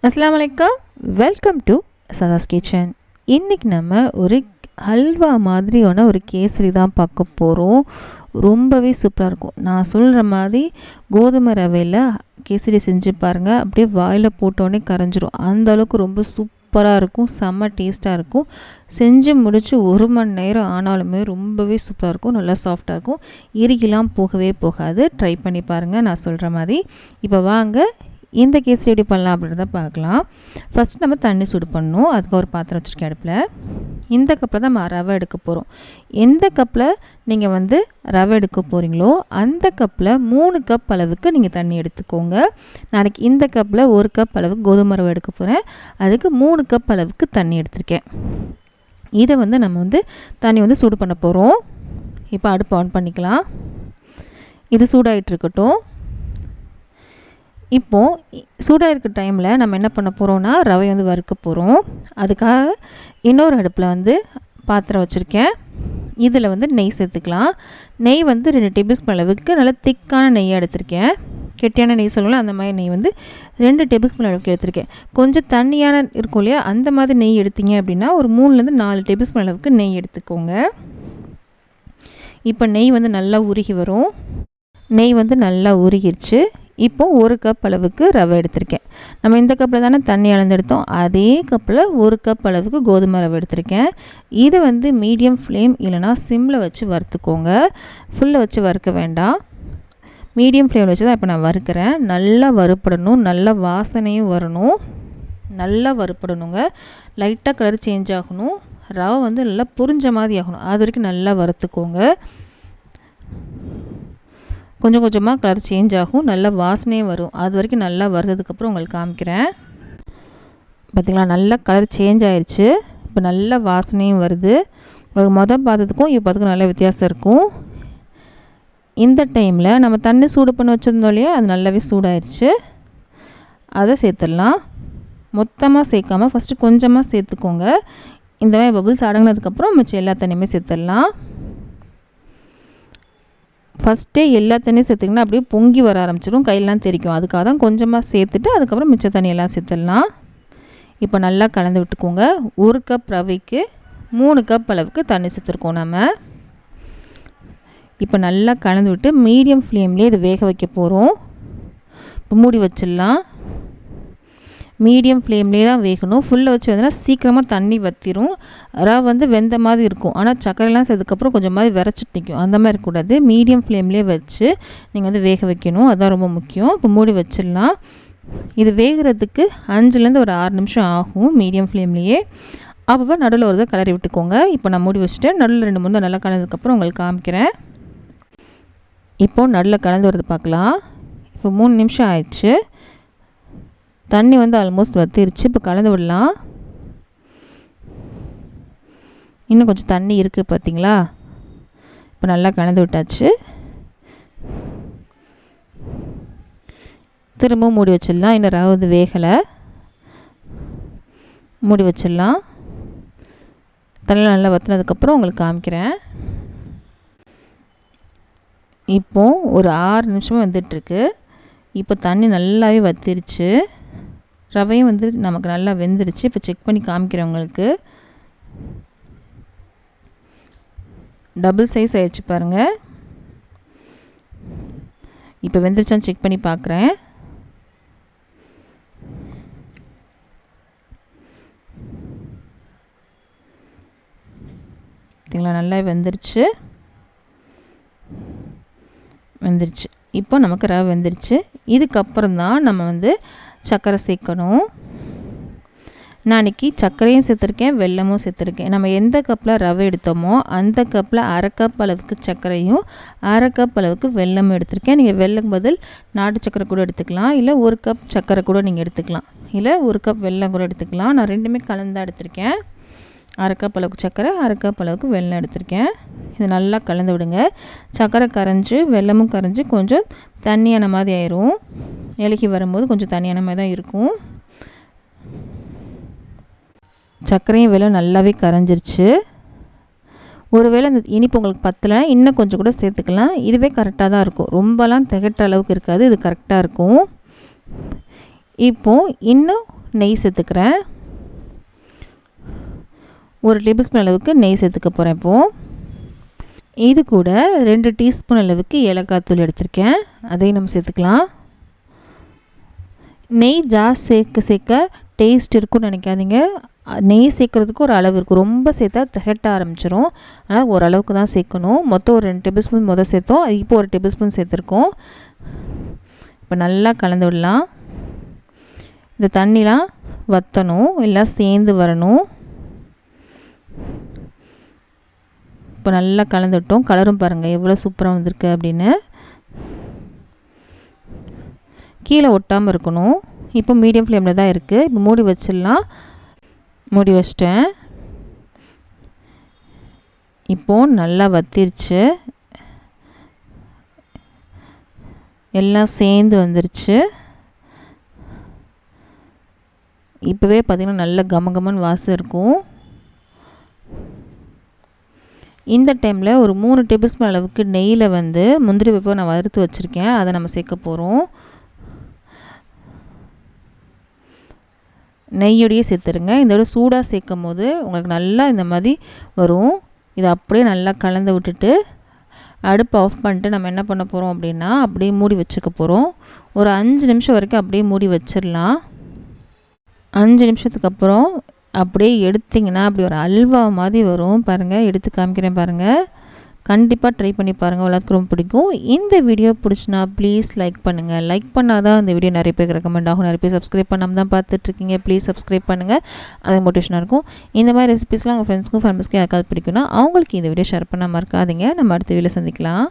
அஸ்ஸலாமு அலைக்கும். Welcome to Sada's kitchen. இன்றைக்கி நம்ம ஒரு ஹல்வா மாதிரியான ஒரு கேசரி தான் பார்க்க போகிறோம். ரொம்பவே சூப்பராக இருக்கும். நான் சொல்கிற மாதிரி கோதுமை ரவையில் கேசரி செஞ்சு பாருங்கள். அப்படியே வாயில் போட்டோடனே கரைஞ்சிரும். அந்த அளவுக்கு ரொம்ப சூப்பராக இருக்கும். செம்ம டேஸ்ட்டாக இருக்கும். செஞ்சு முடித்து 1 மணி நேரம் ஆனாலுமே ரொம்பவே சூப்பராக இருக்கும். நல்லா சாஃப்டாக இருக்கும். இறுகிலாம் போகவே போகாது. ட்ரை பண்ணி பாருங்கள் நான் சொல்கிற மாதிரி. இப்போ வாங்க இந்த கேசரி எப்படி பண்ணலாம் அப்படின்றத பார்க்கலாம். ஃபஸ்ட் நம்ம தண்ணி சூடு பண்ணணும். அதுக்கு ஒரு பாத்திரம் வச்சுருக்கேன் அடுப்பில். இந்த கப்பில் தான் நம்ம ரவை எடுக்க போகிறோம். எந்த கப்பில் நீங்கள் ரவை எடுக்க போகிறீங்களோ அந்த கப்பில் 3 கப் அளவுக்கு நீங்கள் தண்ணி எடுத்துக்கோங்க. நாளைக்கு இந்த கப்பில் 1 கப் அளவுக்கு கோதுமை ரவை எடுக்க போகிறேன். அதுக்கு 3 கப் அளவுக்கு தண்ணி எடுத்திருக்கேன். இதை நம்ம தண்ணி சூடு பண்ண போகிறோம். இப்போ அடுப்பு ஆன் பண்ணிக்கலாம். இது சூடாகிட்டு இருக்கட்டும். இப்போது சூடாக இருக்க டைமில் நம்ம என்ன பண்ண போகிறோன்னா ரவை வறுக்க போகிறோம். அதுக்காக இன்னொரு அடுப்பில் பாத்திரம் வச்சுருக்கேன். இதில் நெய் சேர்த்துக்கலாம். நெய் 2 டேபிள் ஸ்பூன் அளவுக்கு நல்லா திக்கான நெய்யாக எடுத்திருக்கேன். கெட்டியான நெய் சொல்லலாம், அந்த மாதிரி நெய் 2 டேபிள் ஸ்பூன் அளவுக்கு எடுத்திருக்கேன். கொஞ்சம் தண்ணியான இருக்கும் இல்லையா, அந்த மாதிரி நெய் எடுத்தீங்க அப்படின்னா ஒரு 3லேருந்து 4 டேபிள் ஸ்பூன் அளவுக்கு நெய் எடுத்துக்கோங்க. இப்போ நெய் நல்லா உருகி வரும். நெய் நல்லா உருகிருச்சு. இப்போது 1 கப் அளவுக்கு ரவை எடுத்திருக்கேன். நம்ம இந்த கப்பில் தானே தண்ணி அளந்தெடுத்தோம், அதே கப்பில் 1 கப் அளவுக்கு கோதுமை ரவை எடுத்திருக்கேன். இதை மீடியம் ஃப்ளேம் இல்லைனா சிம்மில் வச்சு வறுத்துக்கோங்க. ஃபுல்லில் வச்சு வறுக்க வேண்டாம். மீடியம் ஃப்ளேமில் வச்சு தான் இப்போ நான் வறுக்கிறேன். நல்லா வறுப்படணும், நல்லா வாசனையும் வரணும். நல்லா வறுப்படணுங்க. லைட்டாக கலர் சேஞ்ச் ஆகணும். ரவை நல்லா புரிஞ்ச மாதிரி ஆகணும். அது வரைக்கும் நல்லா வறுத்துக்கோங்க. கொஞ்சம் கொஞ்சமாக கலர் சேஞ்ச் ஆகும். நல்லா வாசனையும் வரும். அது வரைக்கும் நல்லா வறுத்ததுக்கப்புறம் உங்களுக்கு காமிக்கிறேன். பார்த்திங்களா, நல்லா கலர் சேஞ்ச் ஆயிடுச்சு. இப்போ நல்லா வாசனையும் வருது. உங்களுக்கு பார்த்ததுக்கும் இப்போ அதுக்கும் நல்ல வித்தியாசம் இருக்கும். இந்த டைமில் நம்ம தண்ணி சூடு பண்ணி வச்சுருந்தோம் இல்லையா, அது நல்லாவே சூடாயிருச்சு. அதை சேர்த்துடலாம். மொத்தமாக சேர்க்காமல் ஃபஸ்ட்டு கொஞ்சமாக சேர்த்துக்கோங்க. இந்த மாதிரி பபுள்ஸ் அடங்கினதுக்கப்புறம் மிச்சம் எல்லா தண்ணியுமே சேர்த்துடலாம். ஃபஸ்ட்டே எல்லா தண்ணியும் சேர்த்திங்கன்னா அப்படியே பொங்கி வர ஆரம்பிச்சிடும், கையெல்லாம் தெரிக்கும். அதுக்காக தான் கொஞ்சமாக சேர்த்துட்டு அதுக்கப்புறம் மிச்ச தண்ணியெல்லாம் சேர்த்துடலாம். இப்போ நல்லா கலந்து விட்டுக்கோங்க. 1 கப் ரவைக்கு 3 கப் அளவுக்கு தண்ணி சேர்த்துருக்கோம் நம்ம. இப்போ நல்லா கலந்து விட்டு மீடியம் ஃப்ளேம்லேயே இது வேக வைக்க போகிறோம். இப்போ மூடி வச்சிடலாம். மீடியம் ஃப்ளேம்லேயே தான் வேகணும். ஃபுல்லில் வச்சு சீக்கிரமாக தண்ணி வற்றிடும். ரவை வெந்த மாதிரி இருக்கும், ஆனால் சர்க்கரைலாம் சேர்த்ததுக்கப்புறம் கொஞ்சம் மாதிரி விரைச்சிட்டு நிற்கும். அந்த மாதிரி இருக்கக்கூடாது. மீடியம் ஃப்ளேம்லேயே வச்சு நீங்கள் வேக வைக்கணும். அதுதான் ரொம்ப முக்கியம். இப்போ மூடி வச்சிடலாம். இது வேகிறதுக்கு 5லேருந்து ஒரு 6 நிமிஷம் ஆகும் மீடியம் ஃப்ளேம்லேயே. அப்போ நடுவில் ஒரு கலரி விட்டுக்கோங்க. இப்போ நான் மூடி வச்சுட்டு நடுவில் 2-3 நல்லா கலந்ததுக்கப்புறம் உங்களுக்கு காமிக்கிறேன். இப்போது நடுவில் கலந்து வரது பார்க்கலாம். இப்போ 3 நிமிஷம் ஆயிடுச்சு. தண்ணி ஆல்மோஸ்ட் வற்றிருச்சு. இப்போ கலந்து விடலாம். இன்னும் கொஞ்சம் தண்ணி இருக்குது பார்த்திங்களா. இப்போ நல்லா கலந்து விட்டாச்சு. திரும்பவும் மூடி வச்சிடலாம். இன்னும் ரவை வேகலை. மூடி வச்சிடலாம். தண்ணி நல்லா வற்றினதுக்கப்புறம் உங்களுக்கு காமிக்கிறேன். இப்போது ஒரு 6 நிமிஷமாக வந்துட்டுருக்கு. இப்போ தண்ணி நல்லாவே வற்றிருச்சு. ரவையும் நமக்கு நல்லா வெந்துருச்சு. இப்போ செக் பண்ணி காமிக்கிறேன் உங்களுக்கு. டபுள் சைஸ் ஆயிடுச்சு பாருங்கள். இப்போ வெந்துருச்சான்னு செக் பண்ணி பார்க்குறேன். பார்த்தீங்களா, நல்லா வெந்துருச்சு. இப்போ நமக்கு ரவை வெந்துருச்சு. இதுக்கப்புறம் தான் நம்ம சர்க்கரை சேர்க்கணும். நான் இன்றைக்கி சர்க்கரையும் சேர்த்துருக்கேன், வெல்லமும் சேர்த்துருக்கேன். நம்ம எந்த கப்பில் ரவை எடுத்தோமோ அந்த கப்பில் 1/2 கப் அளவுக்கு சர்க்கரையும் 1/2 கப் அளவுக்கு வெல்லமும் எடுத்திருக்கேன். நீங்கள் வெல்லம் பதில் நாட்டு சர்க்கரை கூட எடுத்துக்கலாம், இல்லை 1 கப் சர்க்கரை கூட நீங்கள் எடுத்துக்கலாம், இல்லை 1 கப் வெல்லம் கூட எடுத்துக்கலாம். நான் 2மே கலந்து எடுத்திருக்கேன். 1/2 கப் அளவுக்கு சர்க்கரை, 1/2 கப் அளவுக்கு வெல்லம் எடுத்திருக்கேன். இது நல்லா கலந்து விடுங்க. சர்க்கரை கரைஞ்சி வெல்லமும் கரைஞ்சி கொஞ்சம் தண்ணியான மாதிரி ஆயிரும். இலக்கி வரும்போது கொஞ்சம் தண்ணியான மாதிரி தான் இருக்கும். சர்க்கரையும் வெல்லம் நல்லாவே கரைஞ்சிருச்சு. ஒருவேளை இந்த இனிப்பு உங்களுக்கு பத்தலைன்னா இன்னும் கொஞ்சம் கூட சேர்த்துக்கலாம். இதுவே கரெக்டாக தான் இருக்கும். ரொம்பலாம் திகட்ட அளவுக்கு இருக்காது. இது கரெக்டாக இருக்கும். இப்போது இன்னும் நெய் சேர்த்துக்கிறேன். 1 டேபிள் ஸ்பூன் அளவுக்கு நெய் சேர்த்துக்க போகிறேன். இப்போது இது கூட 2 டீஸ்பூன் அளவுக்கு ஏலக்காய் தூள் எடுத்திருக்கேன், அதையும் நம்ம சேர்த்துக்கலாம். நெய் ஜாஸ்தி சேர்க்க டேஸ்ட் இருக்குன்னு நினைக்காதீங்க. நெய் சேர்க்குறதுக்கு ஒரு அளவு இருக்குது, ரொம்ப சேர்த்தா திகட்ட ஆரம்பிச்சிடும். ஆனால் ஓரளவுக்கு தான் சேர்க்கணும். மொத்தம் ஒரு 2 டேபிள் ஸ்பூன் சேர்த்தோம், இப்போ 1 டேபிள் ஸ்பூன் சேர்த்துருக்கோம். இப்போ நல்லா கலந்து விடலாம். இந்த தண்ணிலாம் வற்றணும், எல்லாம் சேர்ந்து வரணும். இப்போ நல்லா கலந்துட்டோம். கலரும் பாருங்கள் எவ்வளோ சூப்பராக வந்திருக்கு அப்படின்னு. கீழே ஒட்டாமல் இருக்கணும். இப்போ மீடியம் ஃப்ளேமில் தான் இருக்குது. இப்போ மூடி வச்சிடலாம். மூடி வச்சிட்டேன். இப்போது நல்லா வத்திருச்சு, எல்லாம் சேர்ந்து வந்துருச்சு. இப்போவே பார்த்திங்கன்னா நல்ல கமகமன்னு வாசம் இருக்கும். இந்த டைமில் ஒரு 3 டேபிள் ஸ்பூன் அளவுக்கு நெய்யில் முந்திரி பருப்பை நான் வறுத்து வச்சுருக்கேன், அதை நம்ம சேர்க்க போகிறோம். நெய்யோடையே சேர்த்துருங்க. இதோட சூடாக சேர்க்கும் போது உங்களுக்கு நல்லா இந்த மாதிரி வரும். இதை அப்படியே நல்லா கலந்து விட்டுட்டு அடுப்பு ஆஃப் பண்ணிட்டு நம்ம என்ன பண்ண போகிறோம் அப்படின்னா, அப்படியே மூடி வச்சுக்க போகிறோம். ஒரு 5 நிமிஷம் வரைக்கும் அப்படியே மூடி வச்சிடலாம். 5 நிமிஷத்துக்கு அப்புறம் அப்படியே எடுத்திங்கன்னா அப்படி ஒரு அல்வா மாதிரி வரும். பாருங்கள், எடுத்து காமிக்கிறேன் பாருங்கள். கண்டிப்பாக ட்ரை பண்ணி பாருங்கள், எல்லாத்துக்கும் ரொம்ப பிடிக்கும். இந்த வீடியோ பிடிச்சினா ப்ளீஸ் லைக் பண்ணுங்கள். லைக் பண்ணால் தான் இந்த வீடியோ நிறைய பேருக்கு ரெக்கமெண்ட் ஆகும். நிறைய பேர் சப்ஸ்கிரைப் பண்ணாமல் தான் பார்த்துட்ருக்கீங்க. ப்ளீஸ் சப்ஸ்கிரைப் பண்ணுங்கள், அது மோட்டிவேஷனாக இருக்கும். இந்த மாதிரி ரெசிபீஸ்லாம் உங்கள் ஃப்ரெண்ட்ஸ்க்கும் ஃபேமிலிஸ்க்கும் யாருக்காவது பிடிக்கும்னா அவங்களுக்கு இந்த வீடியோ ஷேர் பண்ண மறக்காதீங்க. நம்ம அடுத்த வீடியோவில் சந்திக்கலாம்.